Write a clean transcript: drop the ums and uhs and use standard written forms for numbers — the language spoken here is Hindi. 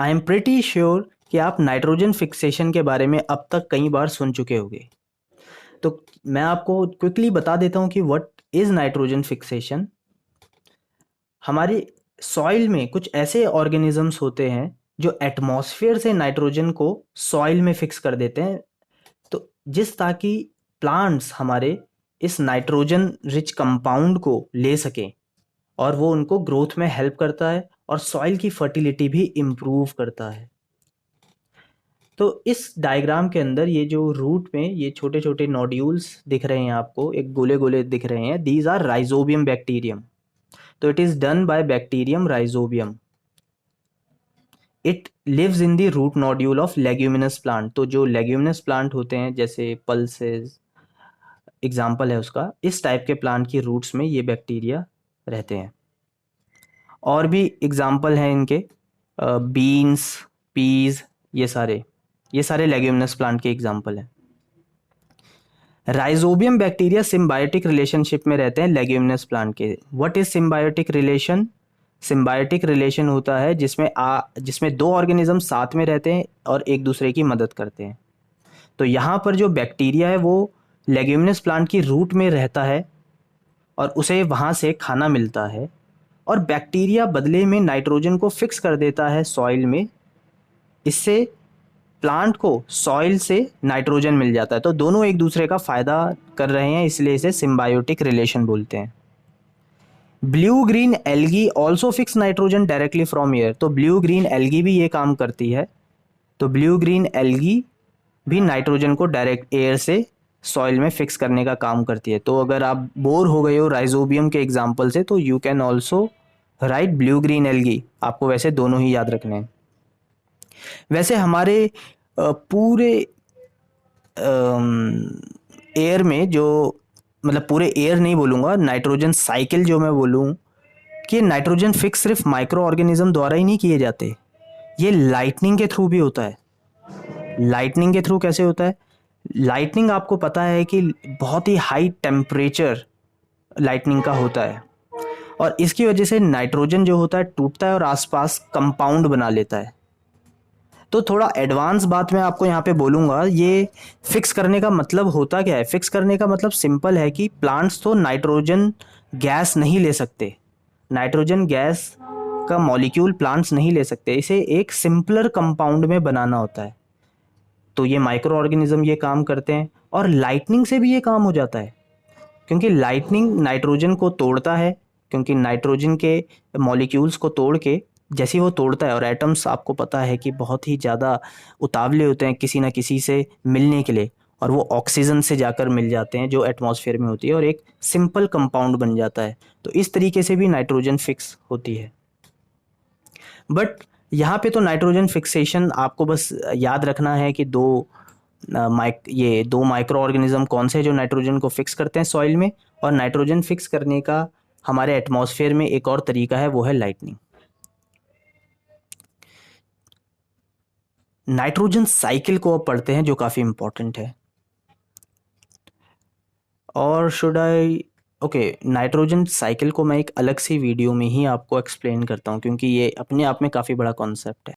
आई एम प्रिटी श्योर कि आप नाइट्रोजन फिक्सेशन के बारे में अब तक कई बार सुन चुके होंगे। तो मैं आपको क्विकली बता देता हूँ कि व्हाट इज नाइट्रोजन फिक्सेशन। हमारी सॉइल में कुछ ऐसे ऑर्गेनिजम्स होते हैं जो एटमॉस्फेयर से नाइट्रोजन को सॉइल में फिक्स कर देते हैं, तो जिस ताकि प्लांट्स हमारे इस नाइट्रोजन रिच कंपाउंड को ले सकें और वो उनको ग्रोथ में हेल्प करता है और सॉइल की फर्टिलिटी भी इम्प्रूव करता है। तो इस डायग्राम के अंदर ये जो रूट में ये छोटे छोटे नोड्यूल्स दिख रहे हैं आपको, एक गोले गोले दिख रहे हैं, दीज आर राइजोबियम बैक्टीरियम। तो it is done by bacterium rhizobium. It lives in the root nodule of leguminous plant. तो जो लेग्यूमिनस प्लांट होते हैं जैसे पल्सेस एग्जाम्पल है उसका, इस टाइप के प्लांट की रूट्स में ये बैक्टीरिया रहते हैं। और भी एग्जाम्पल हैं इनके, बीन्स, पीज, ये सारे लेग्यूमिनस प्लांट के एग्जाम्पल हैं। राइजोबियम बैक्टीरिया सिम्बायोटिक रिलेशनशिप में रहते हैं लेग्यूमिनस प्लांट के। What is symbiotic relation? Symbiotic relation होता है जिसमें दो ऑर्गेनिज्म साथ में रहते हैं और एक दूसरे की मदद करते हैं। तो यहाँ पर जो बैक्टीरिया है वो लेग्यूमिनस प्लांट की रूट में रहता है और उसे वहाँ से खाना मिलता है, और बैक्टीरिया बदले में नाइट्रोजन को फिक्स कर देता है सॉइल में। इससे प्लांट को सॉइल से नाइट्रोजन मिल जाता है। तो दोनों एक दूसरे का फायदा कर रहे हैं, इसलिए इसे सिम्बायोटिक रिलेशन बोलते हैं। Blue green algae also fix nitrogen directly from air. तो ब्लू ग्रीन एल्गी भी ये काम करती है। तो ब्लू ग्रीन एल्गी भी नाइट्रोजन को डायरेक्ट एयर से सॉइल में फिक्स करने का काम करती है। तो अगर आप बोर हो गए हो राइजोबियम के एग्जाम्पल से, तो you can also right blue green algae. आपको वैसे दोनों ही याद रखने हैं। वैसे हमारे पूरे एयर में जो, मतलब पूरे एयर नहीं बोलूँगा, नाइट्रोजन साइकिल जो मैं बोलूँ कि नाइट्रोजन फिक्स सिर्फ माइक्रो ऑर्गेनिज्म द्वारा ही नहीं किए जाते, ये लाइटनिंग के थ्रू भी होता है। लाइटनिंग के थ्रू कैसे होता है? लाइटनिंग आपको पता है कि बहुत ही हाई टेम्परेचर लाइटनिंग का होता है, और इसकी वजह से नाइट्रोजन जो होता है टूटता है और आसपास कंपाउंड बना लेता है। तो थोड़ा एडवांस बात मैं आपको यहाँ पे बोलूँगा, ये फिक्स करने का मतलब होता क्या है? फिक्स करने का मतलब सिंपल है कि प्लांट्स तो नाइट्रोजन गैस नहीं ले सकते, नाइट्रोजन गैस का मॉलिक्यूल प्लांट्स नहीं ले सकते, इसे एक सिंपलर कंपाउंड में बनाना होता है। तो ये माइक्रो ऑर्गेनिज्म ये काम करते हैं, और लाइटनिंग से भी ये काम हो जाता है, क्योंकि लाइटनिंग नाइट्रोजन को तोड़ता है, क्योंकि नाइट्रोजन के मॉलिक्यूल्स को तोड़ के जैसे ही वो तोड़ता है, और एटम्स आपको पता है कि बहुत ही ज़्यादा उतावले होते हैं किसी ना किसी से मिलने के लिए, और वो ऑक्सीजन से जाकर मिल जाते हैं जो एटमॉस्फेयर में होती है, और एक सिंपल कंपाउंड बन जाता है। तो इस तरीके से भी नाइट्रोजन फिक्स होती है। बट यहाँ पे तो नाइट्रोजन फिक्सेशन आपको बस याद रखना है कि ये दो माइक्रो ऑर्गेनिज्म कौन से जो नाइट्रोजन को फिक्स करते हैं सॉइल में, और नाइट्रोजन फिक्स करने का हमारे एटमॉस्फेयर में एक और तरीका है, वो है लाइटनिंग। नाइट्रोजन साइकिल को अब पढ़ते हैं, जो काफ़ी इंपॉर्टेंट है। और should I okay, nitrogen cycle को मैं एक अलग सी वीडियो में ही आपको एक्सप्लेन करता हूँ, क्योंकि ये अपने आप में काफ़ी बड़ा कॉन्सेप्ट है।